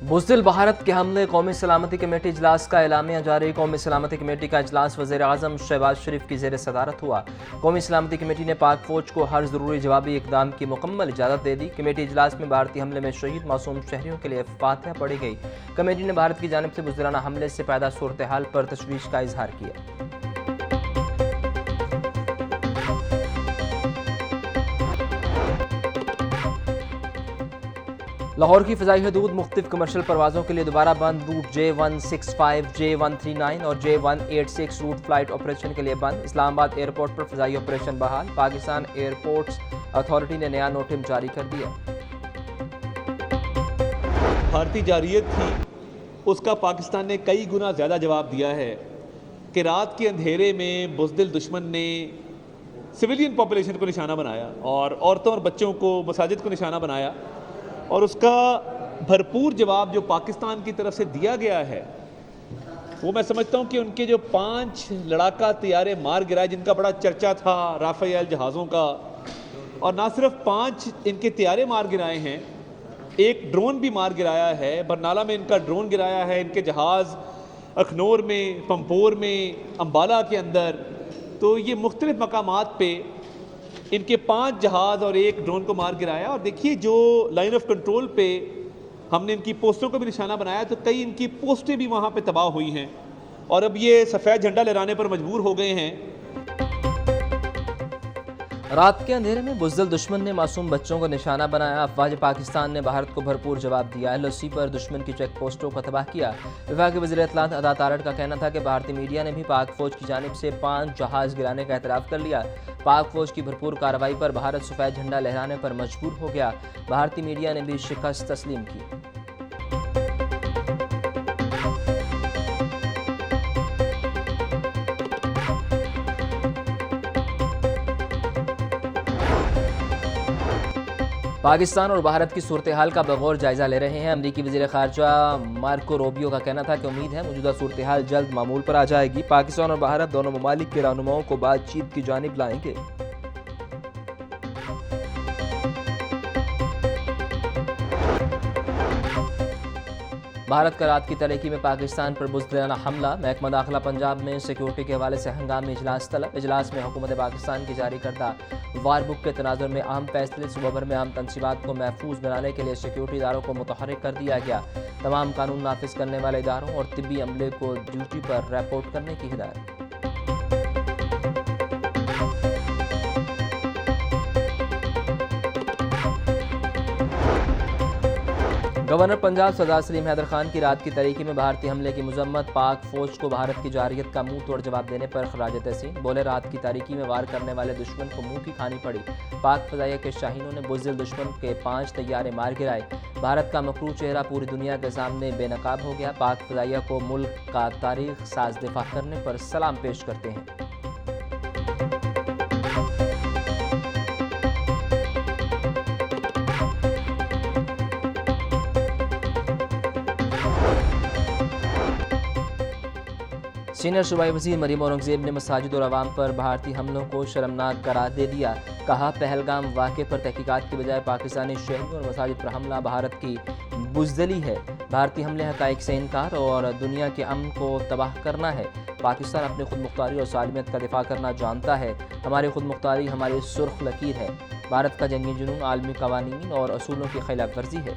बुज़दिल भारत के हमले, कौमी सलामती कमेटी इजलास का एलामिया जारी। कौमी सलामती कमेटी का इजलास वज़ीर आज़म शहबाज शरीफ की ज़ेर सदारत हुआ। कौमी सलामती कमेटी ने पाक फ़ौज को हर ज़रूरी जवाबी इक़दाम की मुकम्मल इजाज़त दे दी। कमेटी इजलास में भारतीय हमले में शहीद मासूम शहरियों के लिए फातिहा पढ़ी गई। कमेटी ने भारत की जानिब से बुज़दिलाना हमले से पैदा सूरत हाल पर तशवीश का इजहार किया। लाहौर की फ़ज़ाई हदूद मुख्तलिफ कमर्शल परवाज़ों के लिए दोबारा बंद। रूट J165, J139 और J186 रूट फ़्लाइट ऑपरेशन के लिए बंद। इस्लामाबाद एयरपोर्ट पर फ़ज़ाई ऑपरेशन बहाल। पाकिस्तान एयरपोर्ट्स अथॉरिटी ने नया नोटिस जारी कर दिया। भारतीय जारियत थी, उसका पाकिस्तान ने कई गुना ज़्यादा जवाब दिया है कि रात के अंधेरे में बुज़दिल दुश्मन ने सिविलियन पॉपुलेशन को निशाना बनाया और औरतों और बच्चों को, मसाजिद को निशाना बनाया, और उसका भरपूर जवाब जो पाकिस्तान की तरफ से दिया गया है वो मैं समझता हूँ कि उनके जो 5 लड़ाका तैयारे मार गिराए, जिनका बड़ा चर्चा था राफेल जहाज़ों का, और ना सिर्फ 5 इनके तैयारे मार गिराए हैं, एक ड्रोन भी मार गिराया है। बरनाला में इनका ड्रोन गिराया है, इनके जहाज़ अखनौर में, पंपोर में, अम्बाला के अंदर। तो ये मुख्तलिफ मकामात पे इनके 5 जहाज़ और एक ड्रोन को मार गिराया। और देखिए जो लाइन ऑफ कंट्रोल पे हमने इनकी पोस्टों को भी निशाना बनाया, तो कई इनकी पोस्टें भी वहाँ पे तबाह हुई हैं और अब ये सफ़ेद झंडा लहराने पर मजबूर हो गए हैं। रात के अंधेरे में बुज़दिल दुश्मन ने मासूम बच्चों को निशाना बनाया। अफवाज पाकिस्तान ने भारत को भरपूर जवाब दिया। LOC पर दुश्मन की चेक पोस्टों को तबाह किया। विभाग वज़ीर इत्तलात अदा तारड़ का कहना था कि भारतीय मीडिया ने भी पाक फ़ौज की जानिब से 5 जहाज़ गिराने का एतराफ़ कर लिया। पाक फ़ौज की भरपूर कार्रवाई पर भारत सफ़ेद झंडा लहराने पर मजबूर हो गया। भारतीय मीडिया ने भी शिकस्त तस्लीम की। पाकिस्तान और भारत की सूरत हाल का बगौर जायजा ले रहे हैं। अमरीकी वज़ीर ख़ारजा मार्को रूबियो का कहना था कि उम्मीद है मौजूदा सूरत हाल जल्द मामूल पर आ जाएगी। पाकिस्तान और भारत दोनों ममालिक के रहनुमाओं को बातचीत की जानिब लाएंगे। भारत का रात की तरीकी में पाकिस्तान पर बुज़दिलाना हमला। महकमा दाखिला पंजाब में सिक्योरिटी के हवाले से हंगामी इजलास तलब। इजलास में हुकूमत पाकिस्तान की जारी करदा वार बुक के तनाजुर में अहम फैसले। सुबह भर में अहम तनसीबात को महफूज बनाने के लिए सिक्योरिटी इदारों को मुतहर्रिक कर दिया गया। तमाम कानून नाफिज करने वाले इदारों और तिब्बी अमले को ड्यूटी पर रिपोर्ट करने की हिदायत। गवर्नर पंजाब सरदार सलीम हैदर खान की रात की तरीकी में भारतीय हमले की मजम्मत। पाक फ़ौज को भारत की जारियत का मुंह तोड़ जवाब देने पर खराज तहसीन। बोले रात की तारीकी में वार करने वाले दुश्मन को मुंह की खानी पड़ी। पाक फ़ज़ाइया के शाहीनों ने बुज़दिल दुश्मन के 5 तैयारे मार गिराए। भारत का मकरू चेहरा पूरी दुनिया के सामने बेनकाब हो गया। पाक फ़ज़ाइया को मुल्क का तारीख साज दिफा करने पर सलाम पेश करते हैं। सीनियर सूबाई वज़ीर मरीम औरंगज़ेब ने मसाजिद और अवाम पर भारतीय हमलों को शर्मनाक करार दे दिया। कहा पहलगाम वाक़े पर तहकीकात की बजाय पाकिस्तानी शहरियों और मसाजिद पर हमला भारत की बुज़दिली है। भारतीय हमले हक़ाइक़ से इनकार और दुनिया के अमन को तबाह करना है। पाकिस्तान अपनी खुद मुख्तारी और सालमियत का दिफा करना जानता है। हमारी खुद मुख्तारी हमारी सुर्ख लकीर है। भारत का जंगी जुनून आलमी कवानीन और असूलों की खिलाफ वर्जी है।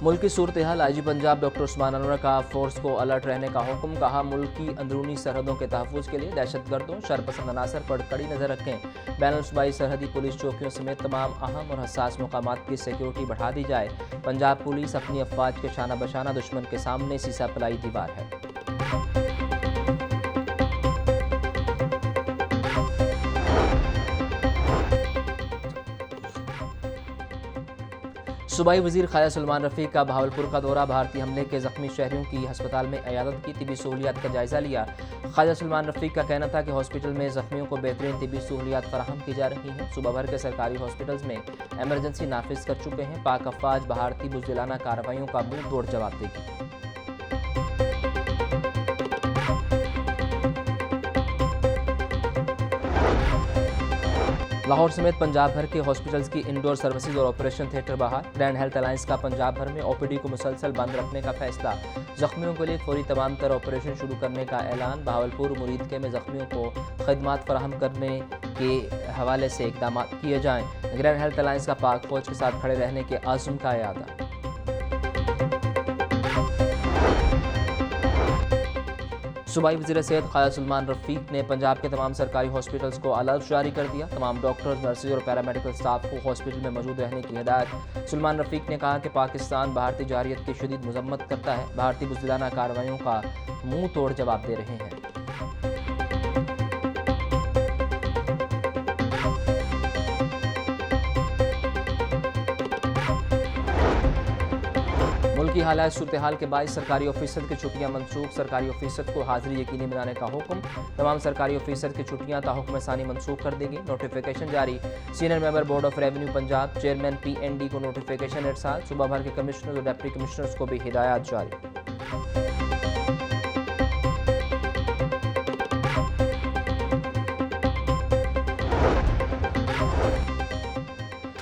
मुल्क की सूरत हाल। IG पंजाब डॉक्टर उस्मान अनवर का फोर्स को अलर्ट रहने का हुक्म। कहा मुल्क की अंदरूनी सरहदों के तहफ़्फ़ुज़ के लिए दहशतगर्दों शरपसंद अनासर पर कड़ी नज़र रखें। बैनुल सूबाई सरहदी पुलिस चौकियों समेत तमाम अहम और हसास मकामात की सिक्योरिटी बढ़ा दी जाए। पंजाब पुलिस अपनी अफवाज के शाना बशाना दुश्मन के सामने सीसा पलाई दीवार है। सूबाई वज़ीर ख्वाजा सलमान रफ़ीक का बहावलपुर का दौरा। भारतीय हमले के ज़ख्मी शहरियों की हस्पताल में इयादत की। तिबी सहूलियात का जायज़ा लिया। ख्वाजा सलमान रफ़ीक का कहना था कि हॉस्पिटल में ज़ख्मियों को बेहतरीन तिबी सहूलियात फराहम की जा रही हैं। सूबा भर के सरकारी हॉस्पिटल्स में एमरजेंसी नाफिज कर चुके हैं। पाक अफवाज भारतीय बुज़दिलाना कार्रवाइयों का मुंह तोड़ जवाब देगी। लाहौर समेत पंजाब भर के हॉस्पिटल्स की इंडोर सर्विसेज और ऑपरेशन थिएटर बहाल। ग्रैंड हेल्थ अलायंस का पंजाब भर में ओपीडी को मुसलसल बंद रखने का फैसला। जख्मियों के लिए फौरी तमाम तर ऑपरेशन शुरू करने का ऐलान। बहावलपुर मुरीदके में जख्मियों को खदमात फराहम करने के हवाले से इकदाम किए जाएँ। ग्रैंड हेल्थ अलायंस का पाक फौज के साथ खड़े रहने के आज़म का इरादा। सूबाई वज़ीर सेहत ख्वाजा सलमान रफ़ीक ने पंजाब के तमाम सरकारी हॉस्पिटल्स को अलर्ट जारी कर दिया। तमाम डॉक्टर्स, नर्सेज और पैरामेडिकल स्टाफ को हॉस्पिटल में मौजूद रहने की हिदायत। सलमान रफ़ीक ने कहा कि पाकिस्तान भारतीय जारियत की शदीद मजम्मत करता है। भारतीय बुज़दिलाना कार्रवाइयों का मुंह तोड़ जवाब दे रहे हैं। मुल्की हालात सूरत हाल के बायस सरकारी ऑफिसर की छुट्टियां मनसूख। सरकारी ऑफिसर को हाजिरी यकीनी बनाने का हुक्म। तमाम सरकारी ऑफिसर की छुट्टियां ताहुक्म सानी मनसूख कर देंगी। नोटिफिकेशन जारी। Senior member board of revenue Punjab chairman PND को नोटिफिकेशन इरसाल। सूबा भर के कमिश्नर्स और डिप्टी कमिश्नर्स को भी हिदायत जारी।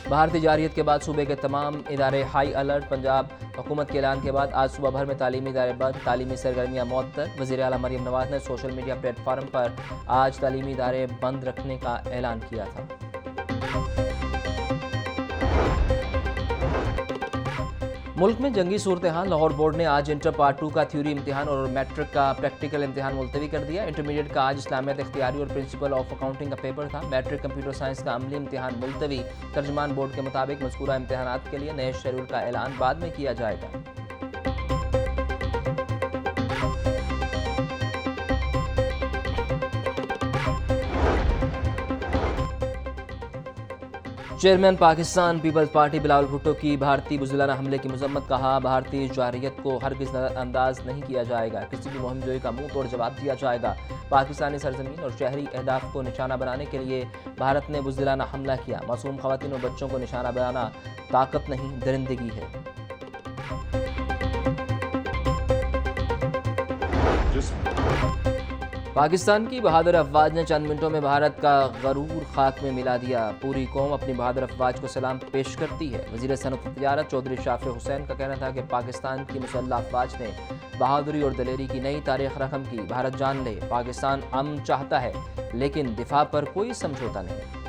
भारतीय जारियत के बाद सूबे के तमाम इदारे हाई अलर्ट। पंजाब हुकूमत के ऐलान के बाद आज सुबह भर में तालीमी इदारे बंद, तालीमी सरगर्मियाँ मअतल। वज़ीर आला मरियम नवाज ने सोशल मीडिया प्लेटफार्म पर आज तालीमी इदारे बंद रखने का ऐलान किया था। मुल्क में जंगी सूरत हाल। लाहौर बोर्ड ने आज इंटर पार्ट 2 का थ्योरी इम्तिहान और मैट्रिक का प्रैक्टिकल इम्तिहान मुलतवी कर दिया। इंटरमीडिएट का आज इस्लामियत, इख्तियारी और प्रिंसिपल ऑफ अकाउंटिंग का पेपर था। मैट्रिक कंप्यूटर साइंस का अमली इम्तिहान मुलतवी। तर्जुमान बोर्ड के मुताबिक मज़कूरा इम्तिहानात के लिए नए शेड्यूल का ऐलान बाद में किया जाएगा। Chairman Pakistan Peoples Party Bilawal Bhutto की भारतीय बुज़दिलाना हमले की मजम्मत। कहा, भारतीय जारियत को हरगिज़ नज़रअंदाज नहीं किया जाएगा। किसी भी मुहिम जोई का मुंह तोड़ जवाब दिया जाएगा। पाकिस्तानी सरजमीन और शहरी अहदाफ को निशाना बनाने के लिए भारत ने बुज़दिलाना हमला किया। मासूम ख़वातीन और बच्चों को निशाना बनाना ताकत नहीं, दरिंदगी है। पाकिस्तान की बहादुर अफवाज ने चंद मिनटों में भारत का गरूर खाक में मिला दिया। पूरी कौम अपनी बहादुर अफवाज को सलाम पेश करती है। वज़ीर सनअत तिजारत चौधरी शाफी हुसैन का कहना था कि पाकिस्तान की मुसल्लह अफवाज ने बहादुरी और दलेरी की नई तारीख रकम की। भारत जान ले, पाकिस्तान अमन चाहता है लेकिन दिफा पर कोई समझौता नहीं।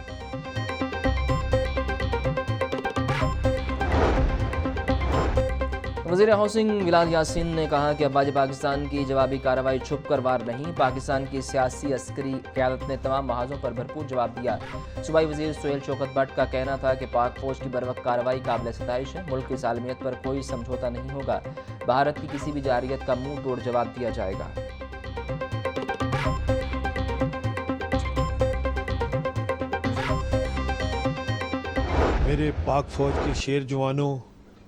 वज़ीर हाउसिंग बिलाल यासीन ने कहा कि अफवाज पाकिस्तान की जवाबी कार्रवाई छुप कर वार नहीं। पाकिस्तान की सियासी अस्करी क़यादत ने तमाम महाजों पर भरपूर जवाब दिया। सूबाई वज़ीर सोहेल शौकत भट्ट का कहना था कि पाक फौज की बरवक्त कार्रवाई काबिल सताइश है। मुल्क की सालमियत पर कोई समझौता नहीं होगा। भारत की किसी भी जारियत का मुंह तोड़ जवाब दिया जाएगा। मेरे पाक फौज के शेर जवानों,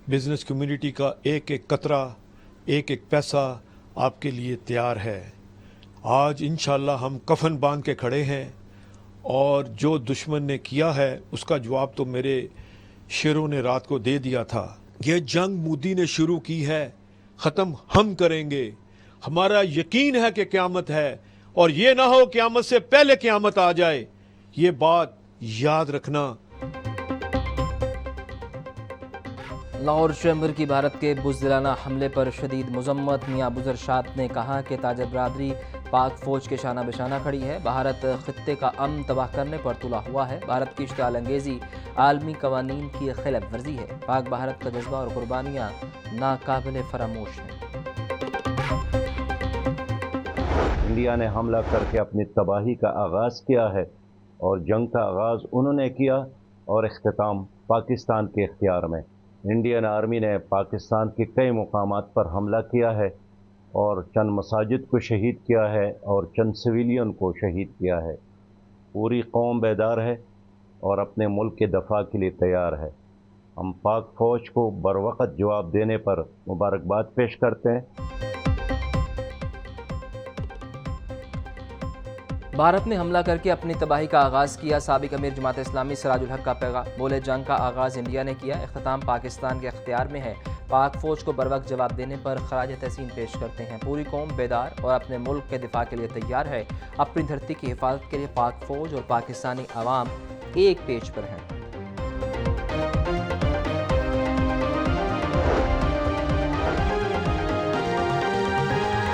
बिजनेस कम्युनिटी का एक एक कतरा, एक एक पैसा आपके लिए तैयार है। आज इंशाल्लाह हम कफन बांध के खड़े हैं और जो दुश्मन ने किया है उसका जवाब तो मेरे शेरों ने रात को दे दिया था। यह जंग मोदी ने शुरू की है, ख़त्म हम करेंगे। हमारा यकीन है कि क़यामत है और ये ना हो क़यामत से पहले क़यामत आ जाए। ये बात याद रखना। लाहौर चैम्बर की भारत के बुज़दिलाना हमले पर शदीद मजम्मत। मियाँ अबूज़र शाद ने कहा कि ताजर बरादरी पाक फ़ौज के शाना बेशाना खड़ी है। भारत ख़ित्ते का अमन तबाह करने पर तुला हुआ है। भारत की इश्तिआल अंगेज़ी आलमी कवानीन की खिलाफ वर्जी है। पाक भारत का जज्बा और कुर्बानियाँ नाकाबिल फरामोश हैं। इंडिया ने हमला करके अपनी तबाही का आगाज़ किया है और जंग का आगाज़ उन्होंने किया और इख्तिताम पाकिस्तान के इख्तियार में। इंडियन आर्मी ने पाकिस्तान के कई मुकामात पर हमला किया है और चंद मसाजिद को शहीद किया है और चंद सिविलियन को शहीद किया है। पूरी कौम बेदार है और अपने मुल्क के दफा के लिए तैयार है। हम पाक फ़ौज को बरवक़्त जवाब देने पर मुबारकबाद पेश करते हैं। भारत ने हमला करके अपनी तबाही का आगाज़ किया। साबिक अमीर जमात इस्लामी सिराजुल हक का पैगाम। बोले, जंग का आगाज़ इंडिया ने किया, इख्तिताम पाकिस्तान के अख्तियार में है। पाक फ़ौज को बरवक्त जवाब देने पर खराज तहसीन पेश करते हैं। पूरी कौम बेदार और अपने मुल्क के दिफा के लिए तैयार है। अपनी धरती की हिफाजत के लिए पाक फ़ौज और पाकिस्तानी अवाम एक पेज पर हैं।